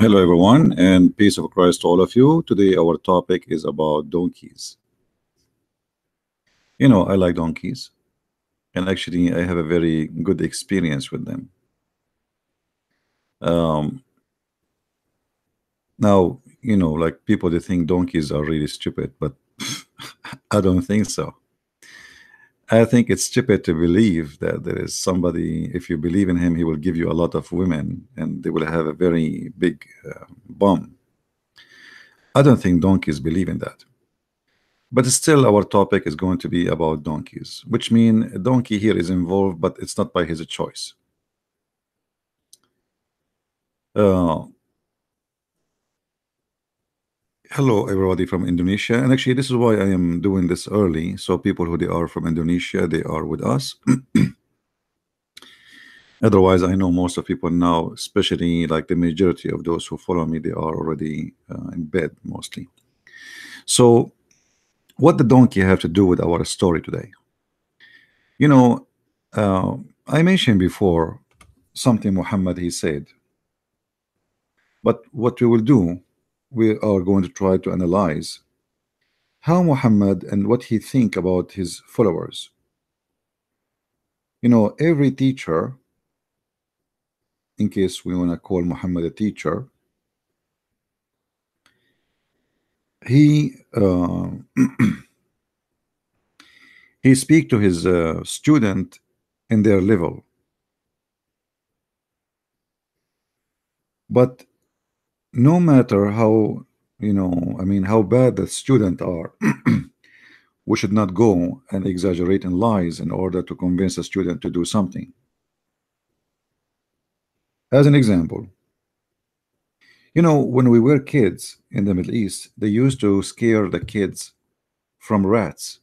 Hello, everyone, and peace of Christ to all of you. Today, our topic is about donkeys. I like donkeys, and actually, I have a very good experience with them. Um, Now, like people, they think donkeys are really stupid, but I don't think so. I think it's stupid to believe that there is somebody, if you believe in him, he will give you a lot of women and they will have a very big bum. I don't think donkeys believe in that. But still, our topic is going to be about donkeys, which mean a donkey here is involved, but it's not by his choice. Uh, Hello, everybody from Indonesia. And actually, this is why I am doing this early. So people who they are from Indonesia, they are with us. Otherwise, I know most of people now, especially like the majority of those who follow me, they are already in bed mostly. So what the donkey have to do with our story today? You know, I mentioned before something Muhammad he said, but what we will do, we are going to try to analyze how Muhammad and what he think about his followers. Every teacher, in case we want to call Muhammad a teacher, he he speak to his student in their level. But no matter how, I mean, how bad the student are, we should not go and exaggerate in lies in order to convince a student to do something. As an example, when we were kids in the Middle East, they used to scare the kids from rats.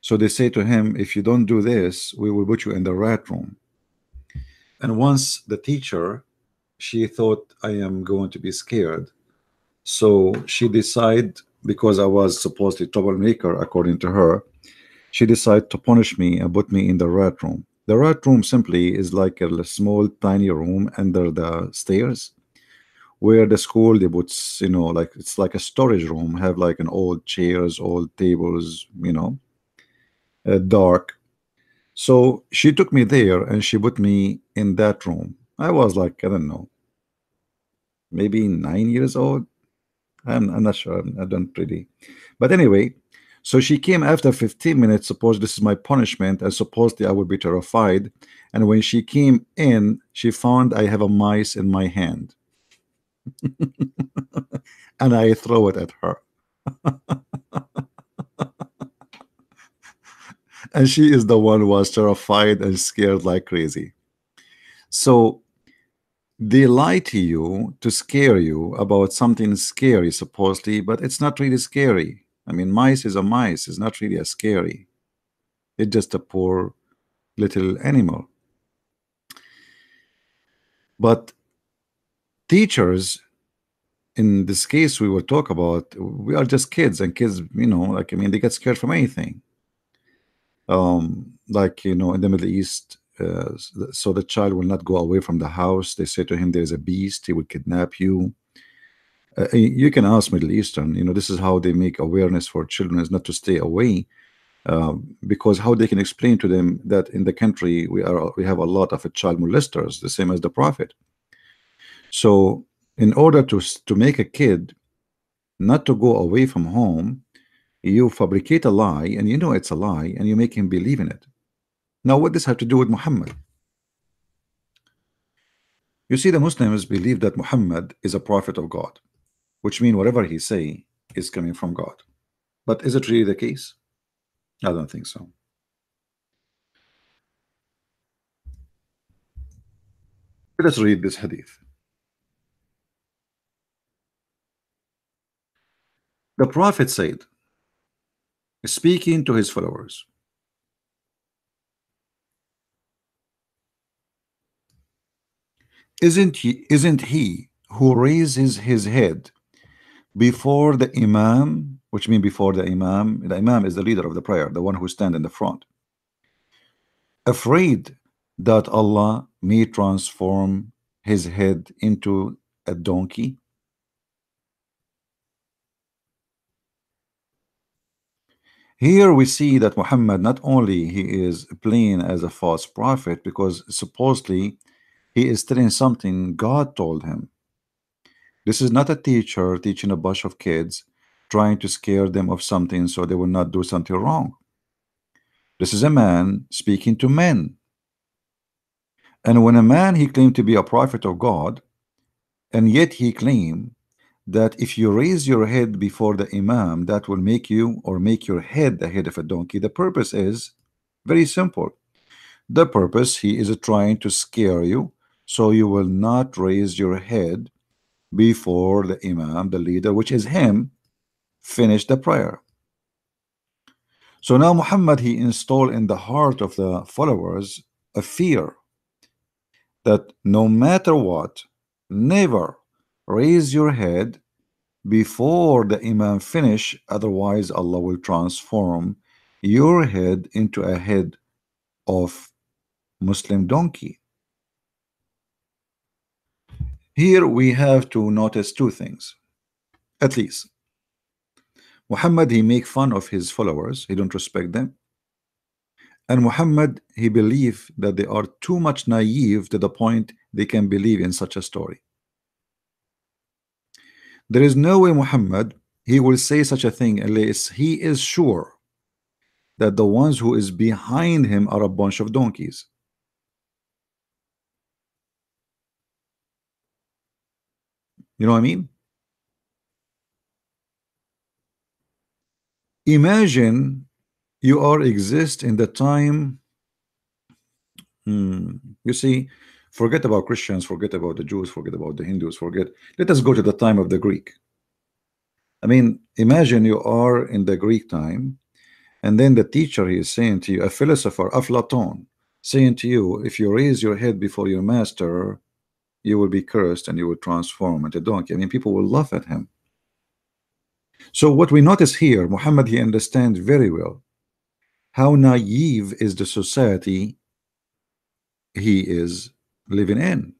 So they say to him, if you don't do this, we will put you in the rat room. And once the teacher, she thought I am going to be scared. So she decided, because I was supposedly troublemaker, according to her, she decided to punish me and put me in the rat room. The rat room simply is like a small, tiny room under the stairs, where the school they put, like it's like a storage room, have like an old chairs, old tables, dark. So she took me there and she put me in that room. I was like, I don't know, maybe 9 years old. I'm not sure. I don't really. But anyway, so she came after 15 minutes. Suppose this is my punishment, and supposedly I would be terrified. And when she came in, she found I have a mice in my hand. And I throw it at her. And she is the one who was terrified and scared like crazy. So they lie to you to scare you about something scary, supposedly, but it's not really scary. I mean, mice is a mice, it's not really a scary. It's just a poor little animal. But teachers, in this case, we will talk about, we are just kids, and kids, like, I mean, they get scared from anything. Like, in the Middle East, so the child will not go away from the house. They say to him, there's a beast, he will kidnap you. You can ask Middle Eastern, this is how they make awareness for children is not to stay away, because how they can explain to them that in the country we have a lot of child molesters, the same as the Prophet. So in order to make a kid not to go away from home, you fabricate a lie, and it's a lie, and you make him believe in it. Now, what does have to do with Muhammad? You see, the Muslims believe that Muhammad is a prophet of God, which means whatever he say is coming from God. But is it really the case? I don't think so. Let's read this hadith. The Prophet said, speaking to his followers, isn't he who raises his head before the Imam, which means before the Imam is the leader of the prayer, the one who stands in the front, afraid that Allah may transform his head into a donkey? Here we see that Muhammad, not only he is plain as a false prophet, because supposedly he is telling something God told him. This is not a teacher teaching a bunch of kids, trying to scare them of something so they will not do something wrong. This is a man speaking to men. And when a man he claimed to be a prophet of God, and yet he claimed that if you raise your head before the Imam, that will make you, or make your head the head of a donkey. The purpose is very simple. The purpose, he is trying to scare you so you will not raise your head before the Imam, the leader, which is him, finish the prayer. So now Muhammad, he installed in the heart of the followers a fear that no matter what, never raise your head before the Imam finish, otherwise Allah will transform your head into a head of Muslim donkey. Here we have to notice two things, at least. Muhammad, he make fun of his followers, he don't respect them. And Muhammad, he believe that they are too much naive to the point they can believe in such a story. There is no way Muhammad, he will say such a thing unless he is sure that the ones who is behind him are a bunch of donkeys. You know what I mean? Imagine you are exist in the time, you see, forget about Christians, forget about the Jews, forget about the Hindus, forget, let us go to the time of the Greek. I mean, imagine you are in the Greek time, and then the teacher, he is saying to you, a philosopher, Aflaton, saying to you, if you raise your head before your master, you will be cursed and you will transform into a donkey. I mean, people will laugh at him. So what we notice here, Muhammad, he understands very well how naive is the society he is living in.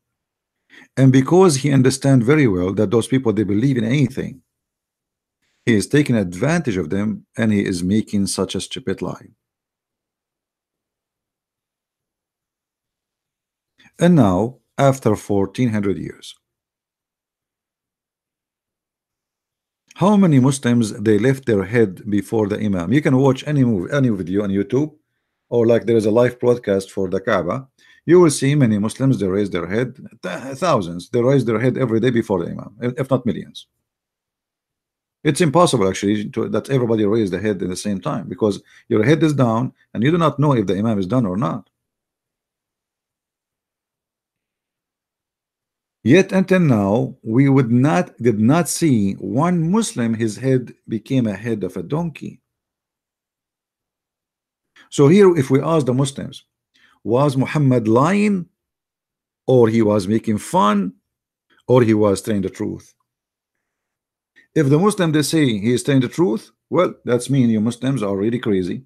And because he understands very well that those people, they believe in anything, he is taking advantage of them, and he is making such a stupid lie. And now, after 1400 years, how many Muslims they left their head before the Imam? You can watch any movie, any video on YouTube, or like there is a live broadcast for the Kaaba. You will see many Muslims, they raise their head, thousands, they raise their head every day before the Imam, if not millions. It's impossible actually that everybody raise the head at the same time, because your head is down and you do not know if the Imam is done or not. Yet until now, we did not see one Muslim his head became a head of a donkey. So here, if we ask the Muslims, was Muhammad lying, or he was making fun, or he was telling the truth? If the Muslim they say he is telling the truth, well, that's mean you Muslims are really crazy.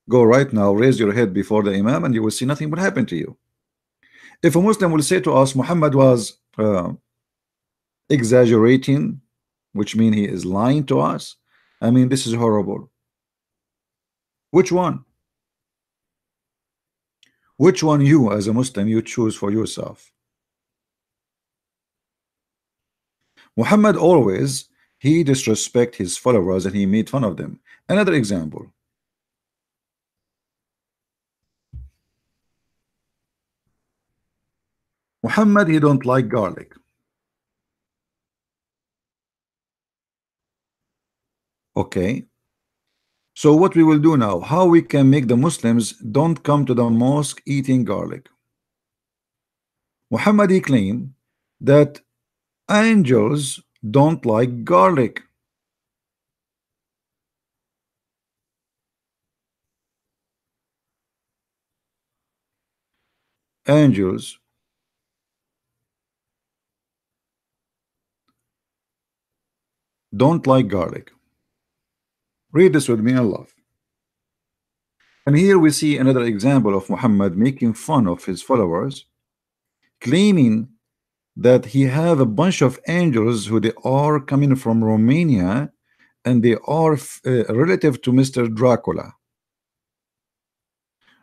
Go right now, raise your head before the Imam, and you will see nothing will happen to you. If a Muslim will say to us Muhammad was exaggerating, which means he is lying to us, I mean, this is horrible. Which one? Which one you as a Muslim you choose for yourself? Muhammad always he disrespect his followers and he made fun of them. Another example. Muhammad he don't like garlic. Okay. So what we will do now, how we can make the Muslims don't come to the mosque eating garlic? Muhammad he claimed that angels don't like garlic. Angels don't like garlic. Read this with me, Allah. And here we see another example of Muhammad making fun of his followers, claiming that he have a bunch of angels who they are coming from Romania, and they are relative to Mr. Dracula.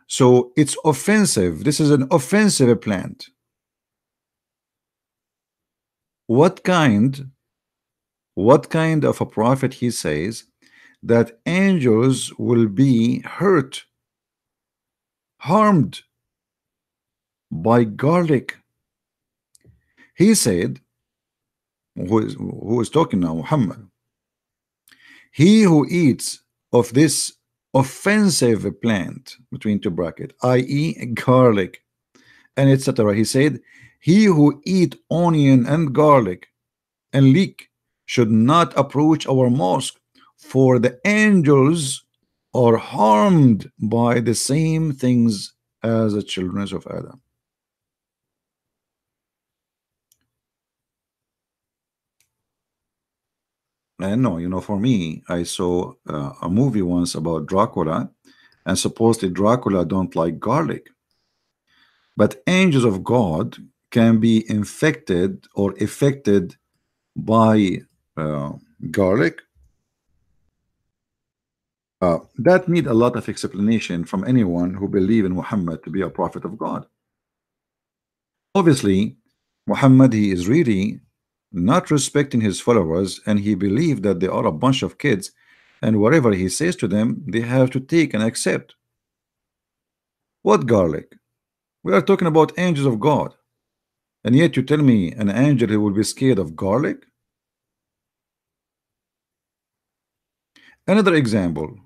So it's offensive. This is an offensive plant. What kind of a prophet he says that angels will be harmed by garlic? He said, who is talking now? Muhammad. He who eats of this offensive plant, between two brackets, i.e. garlic and etc., he said, he who eat onion and garlic and leek should not approach our mosque, for the angels are harmed by the same things as the children of Adam. And no, you know, for me, I saw a movie once about Dracula, and supposedly Dracula don't like garlic. But angels of God can be infected or affected by garlic. That need a lot of explanation from anyone who believe in Muhammad to be a prophet of God. Obviously, Muhammad, he is really not respecting his followers, and he believed that they are a bunch of kids, and whatever he says to them, they have to take and accept. What garlic? We are talking about angels of God, and yet you tell me an angel who will be scared of garlic? Another example.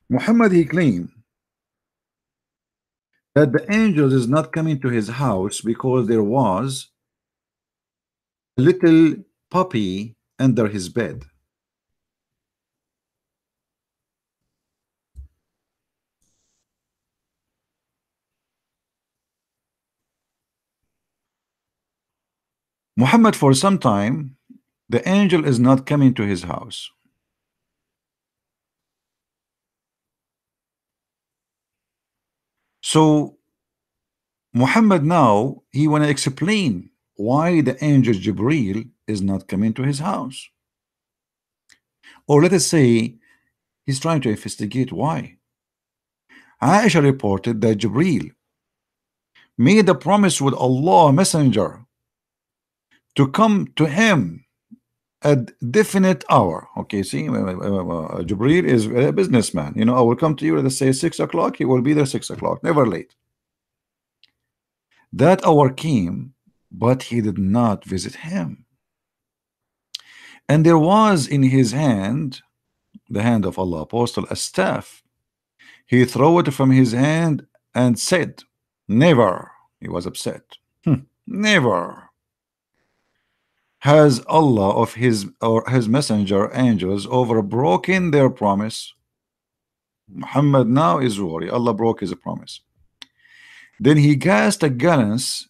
Muhammad, he claimed that the angels is not coming to his house because there was a little puppy under his bed. Muhammad, for some time, the angel is not coming to his house. So Muhammad now, he want to explain why the angel Jibril is not coming to his house. Or let us say he's trying to investigate why. Aisha reported that Jibril made a promise with Allah messenger to come to him at definite hour. Okay, see, Jibril is a businessman. You know, I will come to you, let's say 6 o'clock, he will be there 6 o'clock, never late. That hour came, but he did not visit him. And there was in his hand, the hand of Allah apostle, a staff. He threw it from his hand and said, never. He was upset. Never has Allah of his or his messenger angels overbroken their promise. Muhammad now is worried. Allah broke his promise. Then he cast a glance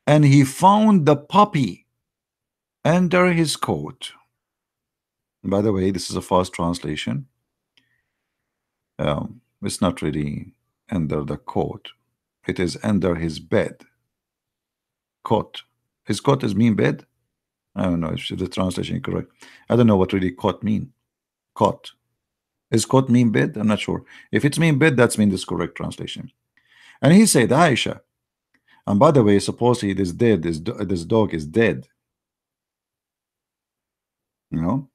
and he found the puppy under his coat. By the way, this is a fast translation. It's not really under the coat. It is under his bed. Cot. His cot is mean bed? I don't know if the translation is correct. I don't know what really cot mean. Cot. Is cot mean bed? I'm not sure. If it's mean bed, that's mean this correct translation. And he said, Aisha, and by the way, supposedly it is dead. This dog is dead. You know,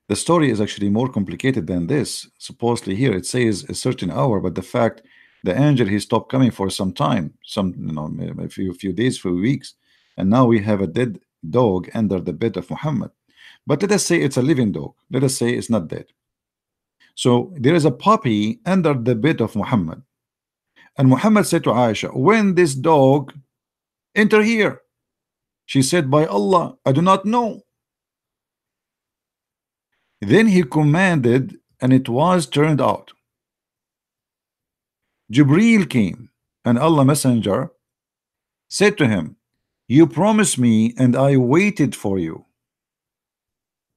the story is actually more complicated than this. Supposedly here it says a certain hour, but the fact the angel he stopped coming for some time, a few days, few weeks, and now we have a dead dog under the bed of Muhammad. But let us say it's a living dog. Let us say it's not dead. So there is a puppy under the bed of Muhammad, and Muhammad said to Aisha, when this dog enter here, she said, by Allah, I do not know. Then he commanded, and it was turned out. Jibril came, and Allah messenger said to him, you promised me, and I waited for you.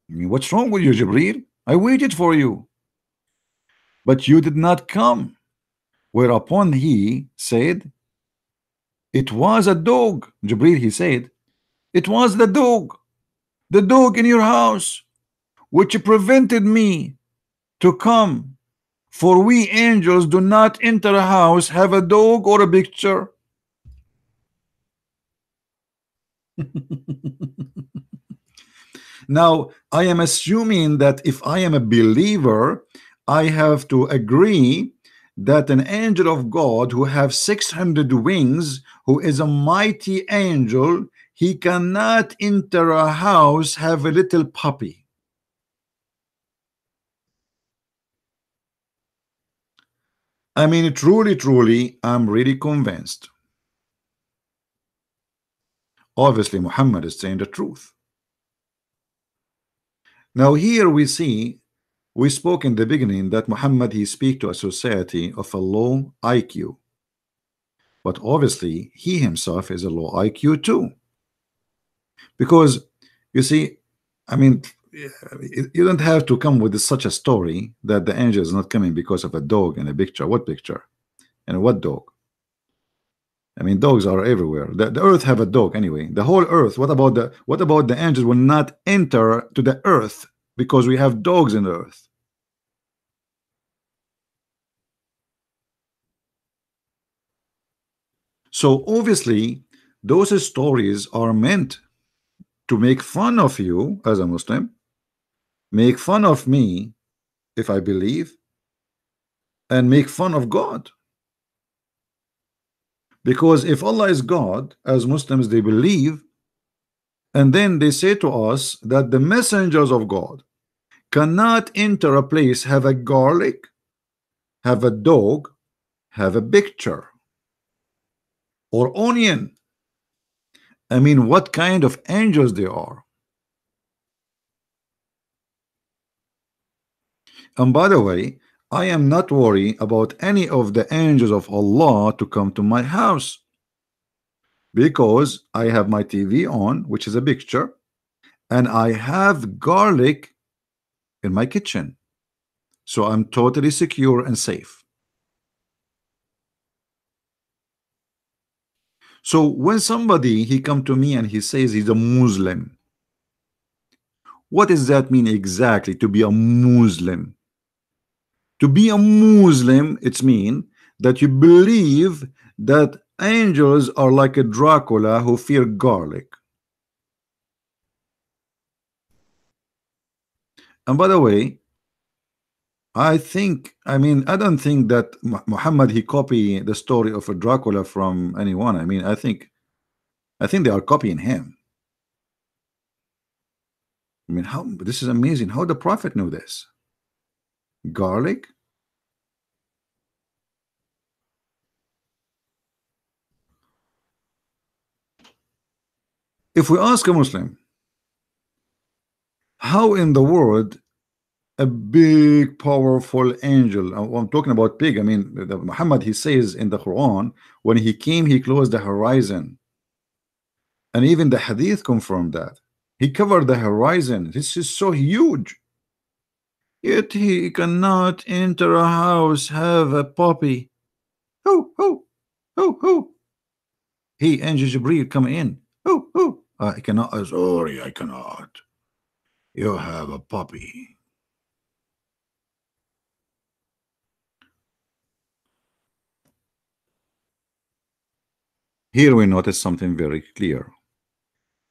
I mean, what's wrong with you, Jibril? I waited for you. but you did not come. Whereupon he said, it was a dog. Jibril, he said, it was the dog in your house, which prevented me to come. For we angels do not enter a house, have a dog or a picture. Now, I am assuming that if I am a believer, I have to agree that an angel of God who have 600 wings, who is a mighty angel, he cannot enter a house, have a little puppy. I mean, truly, I'm really convinced. Obviously, Muhammad is saying the truth. Now here we see, we spoke in the beginning that Muhammad, he speak to a society of a low IQ. But obviously he himself is a low IQ too. Because you see, I mean, you don't have to come with such a story that the angel is not coming because of a dog in a picture. What picture? And what dog? I mean, dogs are everywhere. The earth have a dog anyway. The whole earth. What about the angels will not enter to the earth because we have dogs in the earth? So obviously, those stories are meant to make fun of you as a Muslim, make fun of me if I believe, and make fun of God. Because if Allah is God, as Muslims they believe, and then they say to us that the messengers of God cannot enter a place, have a garlic, have a dog, have a picture, or onion. I mean, what kind of angels they are? And by the way, I am not worried about any of the angels of Allah to come to my house, because I have my TV on, which is a picture, and I have garlic in my kitchen, so I'm totally secure and safe. So when somebody he come to me and he says he's a Muslim, what does that mean exactly, to be a Muslim? To be a Muslim, it's mean that you believe that angels are like a Dracula who fear garlic. And by the way, I don't think that Muhammad he copy the story of a Dracula from anyone. I mean, I think they are copying him. I mean, how this is amazing. How the Prophet knew this? Garlic. If we ask a Muslim, how in the world a big powerful angel, I'm talking about big, I mean Muhammad he says in the Quran, when he came he closed the horizon, and even the hadith confirmed that he covered the horizon. This is so huge, yet he cannot enter a house, have a puppy. Who he angel Jibreel come in. I cannot. Sorry, I cannot. You have a puppy. Here we notice something very clear,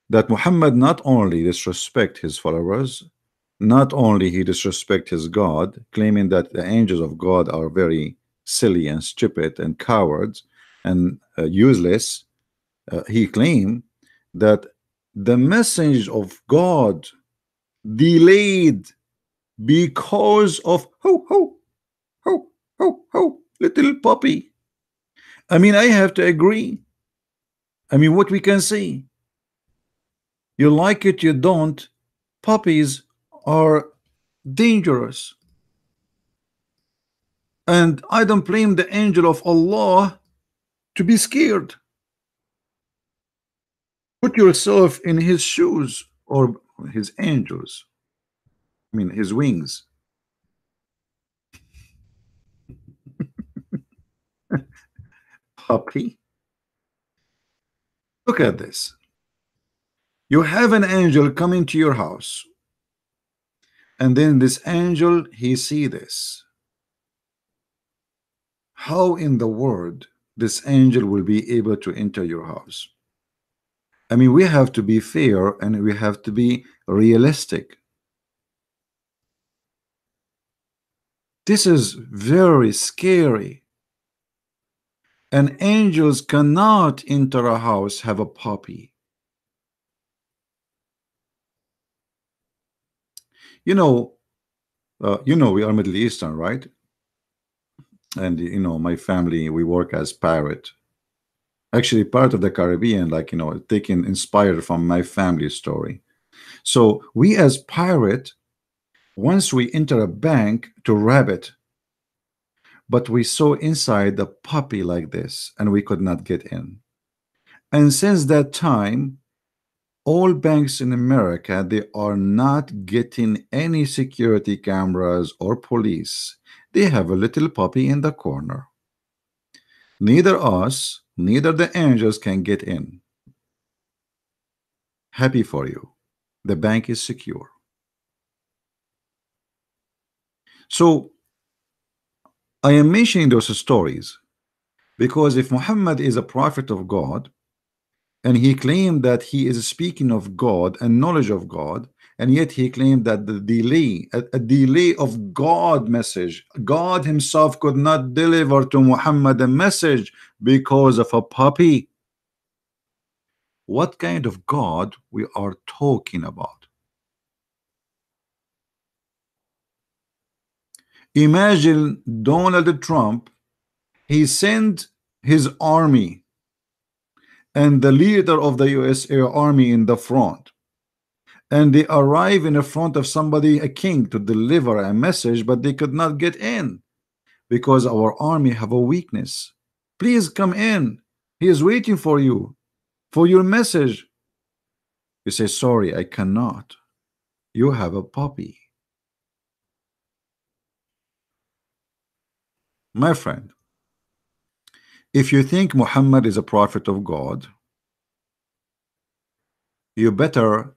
that Muhammad not only disrespect his followers, not only he disrespect his God, claiming that the angels of God are very silly and stupid and cowards and useless. He claimed that the message of God delayed because of little puppy. I mean, I have to agree. I mean, what we can see, you like it, you don't, puppies are dangerous, and I don't blame the angel of Allah to be scared. Put yourself in his shoes, or his angels, I mean his wings. puppy. Look at this. You have an angel coming to your house, and then this angel, he see this. How in the world this angel will be able to enter your house? I mean, we have to be fair and we have to be realistic. This is very scary. And angels cannot enter a house, have a puppy. You know, we are Middle Eastern, right? And my family, we work as pirate. Actually, part of the Caribbean, like taken inspired from my family story. So we as pirate, once we enter a bank to rob it, but we saw inside the puppy like this, and we could not get in. And since that time, all banks in America, they are not getting any security cameras or police. They have a little puppy in the corner. Neither us, neither the angels can get in. Happy for you. The bank is secure. So I am mentioning those stories because if Muhammad is a prophet of God, and he claimed that he is speaking of God and knowledge of God, and yet he claimed that the delay, a delay of God message, God himself could not deliver to Muhammad a message because of a puppy. What kind of God we are talking about? Imagine Donald Trump, he sent his army and the leader of the US Air Army in the front, and they arrive in the front of somebody, a king, to deliver a message, but they could not get in because our army have a weakness. Please come in. He is waiting for you for your message. You say, sorry, I cannot. You have a puppy. My friend, if you think Muhammad is a prophet of God, you better,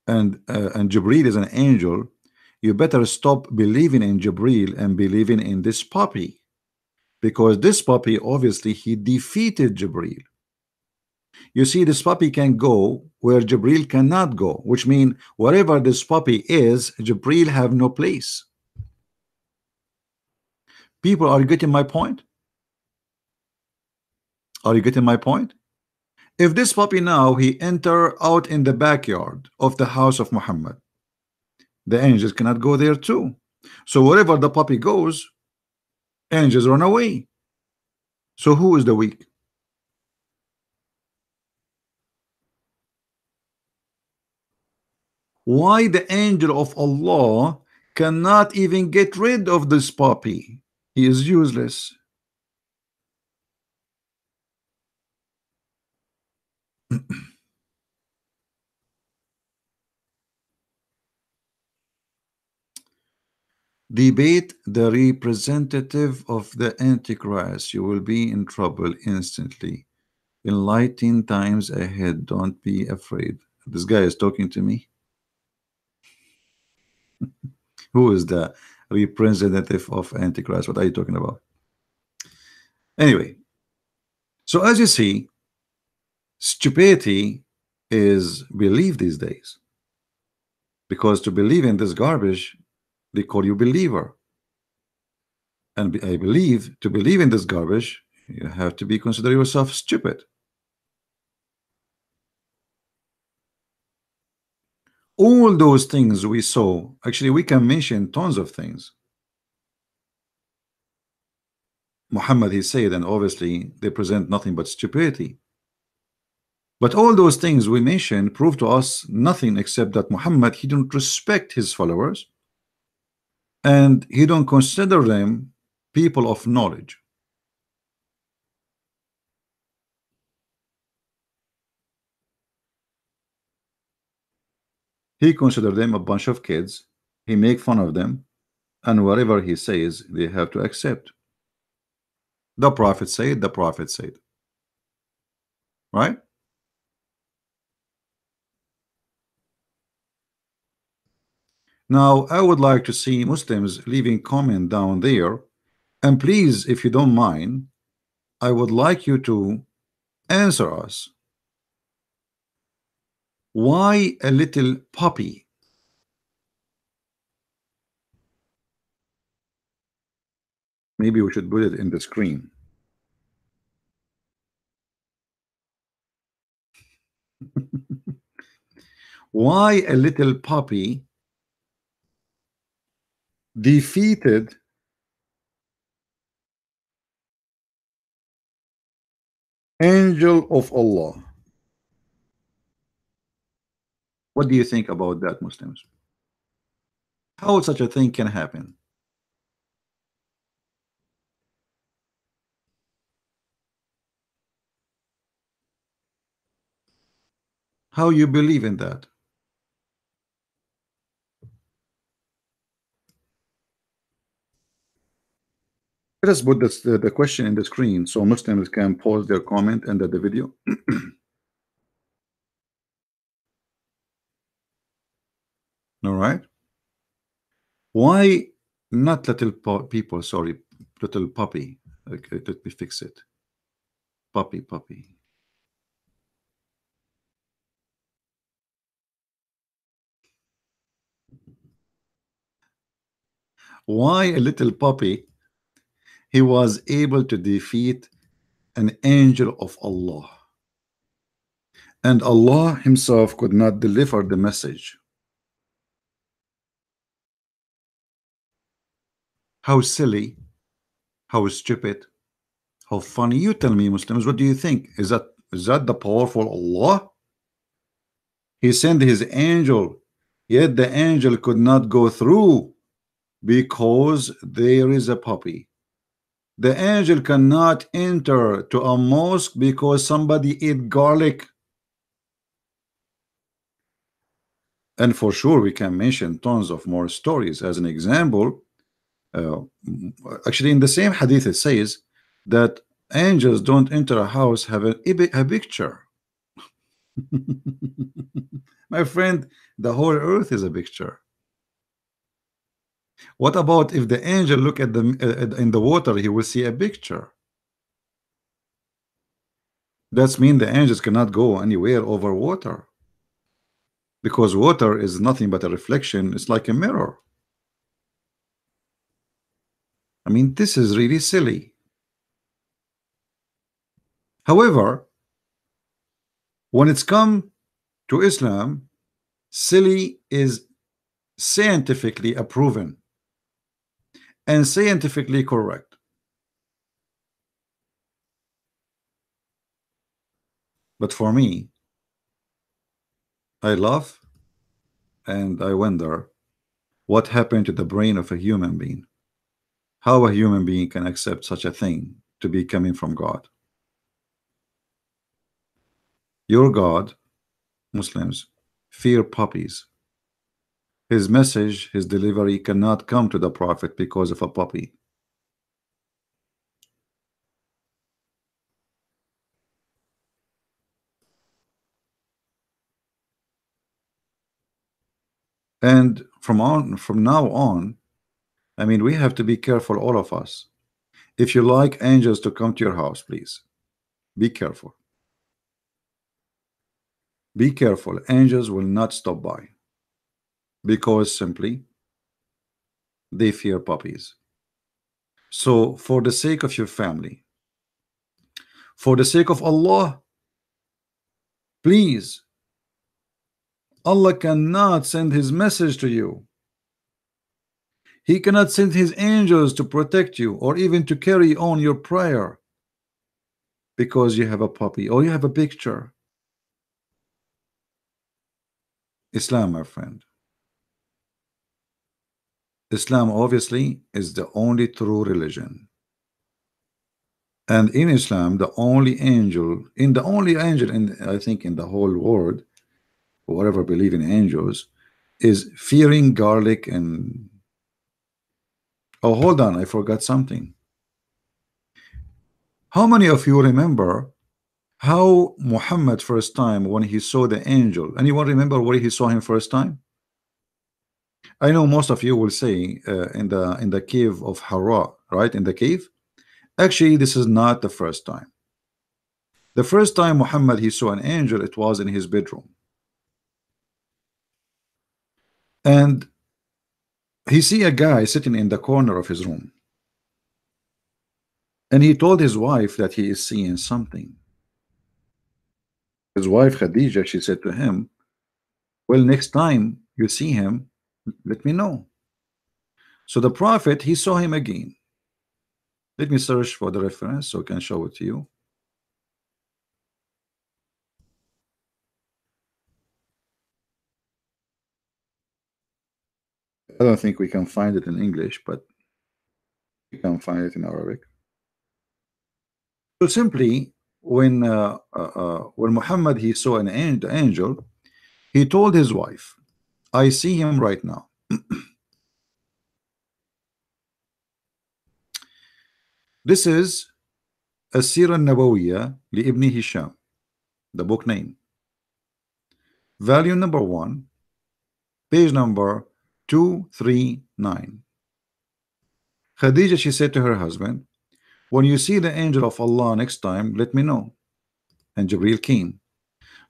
and Jibreel is an angel, you better stop believing in Jibreel and believing in this puppy, because this puppy, obviously, he defeated Jibreel. You see, this puppy can go where Jibreel cannot go, which means wherever this puppy is, Jibreel have no place. People, are you getting my point? Are you getting my point? If this puppy now, he enter out in the backyard of the house of Muhammad, the angels cannot go there too. So wherever the puppy goes, angels run away. So who is the weak? Why the angel of Allah cannot even get rid of this puppy? He is useless. Debate the representative of the Antichrist. You will be in trouble instantly. Enlightened times ahead. Don't be afraid. This guy is talking to me. Who is the representative of Antichrist? What are you talking about? Anyway, so as you see, stupidity is belief these days, because to believe in this garbage, they call you believer. And I believe to believe in this garbage, you have to be consider yourself stupid. All those things we saw, actually we can mention tons of things. Muhammad, he said, and obviously they present nothing but stupidity. But all those things we mentioned prove to us nothing except that Muhammad, he don't respect his followers, and he don't consider them people of knowledge. He considered them a bunch of kids. He make fun of them, and whatever he says, they have to accept. The Prophet said, the Prophet said. Right? Now, I would like to see Muslims leaving comment down there. And please, if you don't mind, I would like you to answer us. Why a little puppy? Maybe we should put it in the screen. Why a little puppy defeated angel of Allah? What do you think about that, Muslims? How such a thing can happen? How you believe in that? Let us put this, the question in the screen so Muslims can pause their comment under the video. All right. Why not little people? Sorry, little puppy. Okay, let me fix it. Puppy, puppy. Why a little puppy? He was able to defeat an angel of Allah, and Allah himself could not deliver the message. How silly, how stupid, how funny. You tell me, Muslims, what do you think? Is that the powerful Allah? He sent his angel, yet the angel could not go through because there is a puppy. The angel cannot enter to a mosque because somebody ate garlic. And for sure we can mention tons of more stories. As an example, actually in the same hadith it says that angels don't enter a house have a picture. My friend, the whole earth is a picture. What about if the angel look at the in the water, he will see a picture. That's mean the angels cannot go anywhere over water, because water is nothing but a reflection. It's like a mirror. I mean, this is really silly. However, when it's come to Islam, silly is scientifically proven and scientifically correct. But for me, I love and I wonder what happened to the brain of a human being. How a human being can accept such a thing to be coming from God. Your God, Muslims, fear puppies. His message, his delivery cannot come to the Prophet because of a puppy. And from now on, I mean, we have to be careful, all of us. If you like angels to come to your house, please be careful. Be careful. Angels will not stop by because simply they fear puppies. So for the sake of your family, for the sake of Allah, please, Allah cannot send his message to you. He cannot send his angels to protect you or even to carry on your prayer because you have a puppy or you have a picture. Islam, my friend, Islam obviously is the only true religion. And in Islam, the only angel in I think in the whole world, whoever believe in angels, is fearing garlic. And oh, hold on, I forgot something. How many of you remember how Muhammad first time when he saw the angel? Anyone remember where he saw him first time? I know most of you will say in the cave of Hara, right? In the cave. Actually, this is not the first time. The first time Muhammad he saw an angel, it was in his bedroom. And he see a guy sitting in the corner of his room. And he told his wife that he is seeing something. His wife Khadija, she said to him, well, next time you see him, let me know. So the prophet, he saw him again. Let me search for the reference so I can show it to you. I don't think we can find it in English, but we can find it in Arabic. So simply, when Muhammad he saw an angel, he told his wife, I see him right now. This is As-Sirah Nabawiyya li Ibn Hisham, the book name. Volume number 1, page number 239. Khadija, she said to her husband, when you see the angel of Allah next time, let me know. And Jibril came.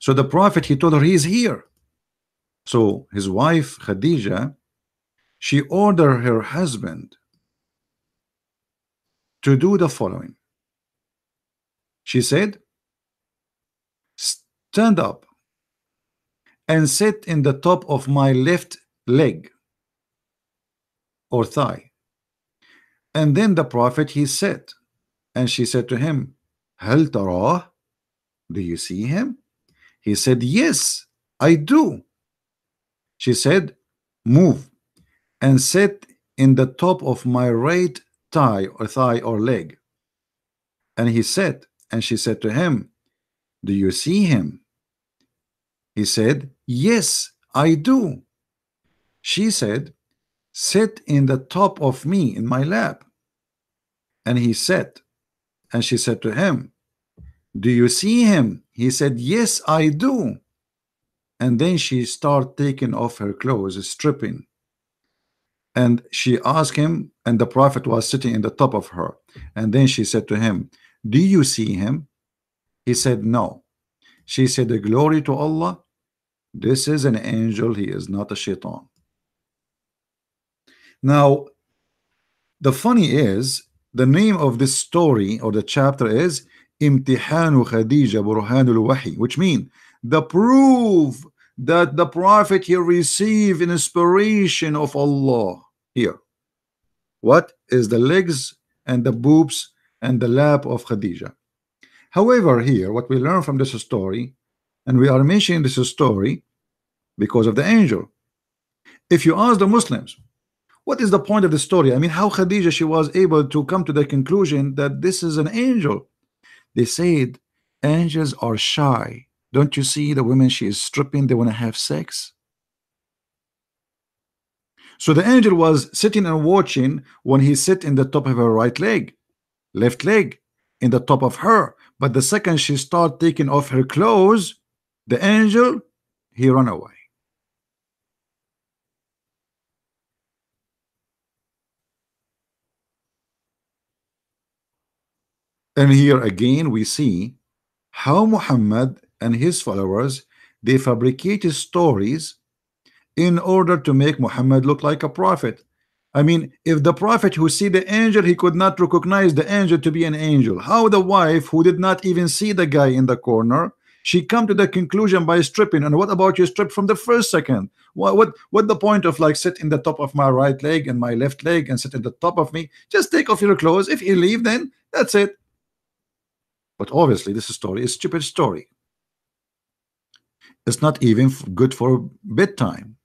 So the prophet, he told her, he is here. So his wife Khadija, she ordered her husband to do the following. She said, stand up and sit in the top of my left leg or thigh. And then the prophet, he said, and she said to him, Hal tarah? Do you see him? He said, yes, I do. She said, move and sit in the top of my right thigh or leg. And he said, and she said to him, do you see him? He said, yes, I do. She said, sit in the top of me in my lap. And he said, and she said to him, do you see him? He said, yes, I do. And then she started taking off her clothes, stripping. And she asked him, and the prophet was sitting in the top of her. And then she said to him, do you see him? He said, no. She said, the glory to Allah, this is an angel, he is not a shaitan. Now, the funny is, the name of this story or the chapter is Imtihanu Khadija Burhanul Wahi, which means the proof that the prophet here received inspiration of Allah. Here, what is the legs and the boobs and the lap of Khadija? However, here what we learn from this story, and we are mentioning this story because of the angel. If you ask the Muslims, what is the point of the story? I mean, how Khadija she was able to come to the conclusion that this is an angel? They said angels are shy. Don't you see the women she is stripping? They want to have sex. So the angel was sitting and watching when he sit in the top of her right leg, left leg, in the top of her. But the second she start taking off her clothes, the angel, he run away. And here again we see how Muhammad and his followers, they fabricated stories in order to make Muhammad look like a prophet. I mean, if the prophet who see the angel, he could not recognize the angel to be an angel, how the wife who did not even see the guy in the corner, she come to the conclusion by stripping? And what about you strip from the first second? What the point of like sit in the top of my right leg and my left leg and sit at the top of me? Just take off your clothes. If you leave, then that's it. But obviously this story is a stupid story. It's not even good for bedtime.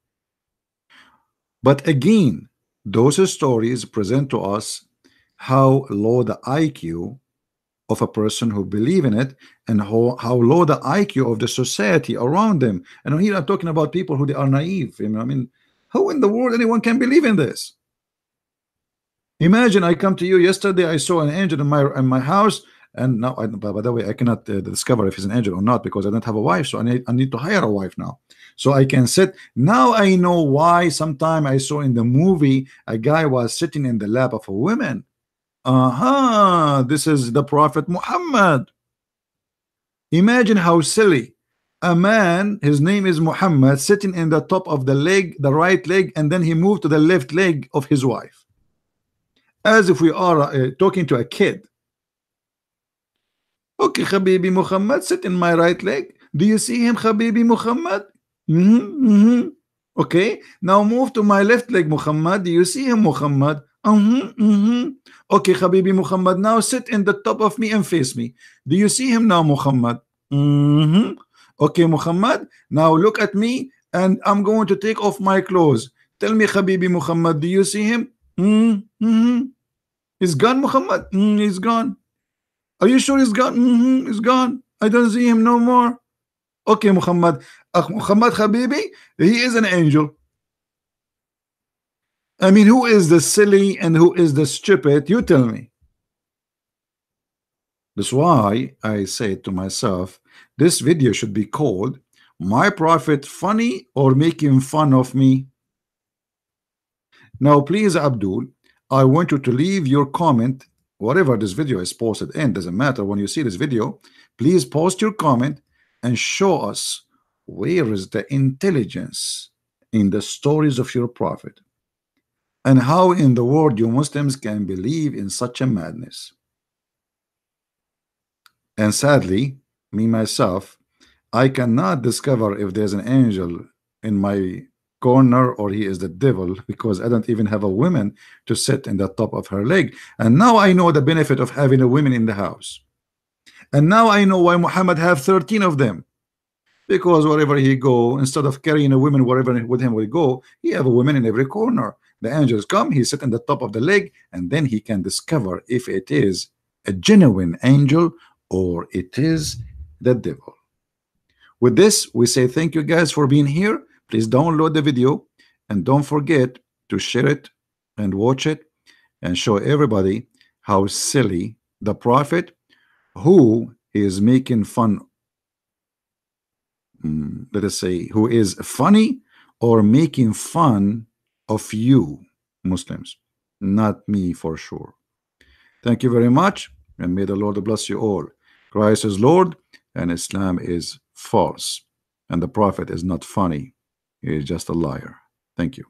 But again, those stories present to us how low the IQ of a person who believe in it, and how low the IQ of the society around them. And here I'm talking about people who they are naive. You know, I mean, how in the world anyone can believe in this? Imagine I come to you yesterday, I saw an angel in my house, And now, by the way, I cannot discover if he's an angel or not, because I don't have a wife, so I need to hire a wife now, so I can sit. Now I know why sometime I saw in the movie a guy was sitting in the lap of a woman. This is the Prophet Muhammad. Imagine how silly. A man, his name is Muhammad, sitting in the top of the leg, the right leg, and then he moved to the left leg of his wife, as if we are talking to a kid. Okay, Habibi Muhammad, sit in my right leg. Do you see him, Habibi Muhammad? Okay, now move to my left leg, Muhammad. Do you see him, Muhammad? Okay, Habibi Muhammad, now sit in the top of me and face me. Do you see him now, Muhammad? Okay, Muhammad, now look at me, and I'm going to take off my clothes. Tell me, Habibi Muhammad, do you see him? He's gone, Muhammad. He's gone. Are you sure he's gone? He's gone. I don't see him no more. Okay, Muhammad. Muhammad Habibi, he is an angel. I mean, who is the silly and who is the stupid? You tell me. That's why I say to myself, this video should be called "My Prophet Funny or Making Fun of Me?" Now, please, Abdul, I want you to leave your comment whatever this video is posted in. Doesn't matter. When you see this video, please post your comment and show us where is the intelligence in the stories of your prophet, and how in the world you Muslims can believe in such a madness. And sadly, me myself, I cannot discover if there's an angel in my corner or he is the devil, because I don't even have a woman to sit in the top of her leg. And now I know the benefit of having a woman in the house. And now I know why Muhammad have 13 of them, because wherever he go, instead of carrying a woman wherever with him will go, he have a woman in every corner. The angels come, he sit on the top of the leg, and then he can discover if it is a genuine angel or it is the devil. With this, we say thank you guys for being here. Please download the video and don't forget to share it and watch it and show everybody how silly the prophet, who is making fun, let us say, who is funny or making fun of you Muslims, not me for sure. Thank you very much, and may the Lord bless you all. Christ is Lord and Islam is false, and the prophet is not funny. He is just a liar. Thank you.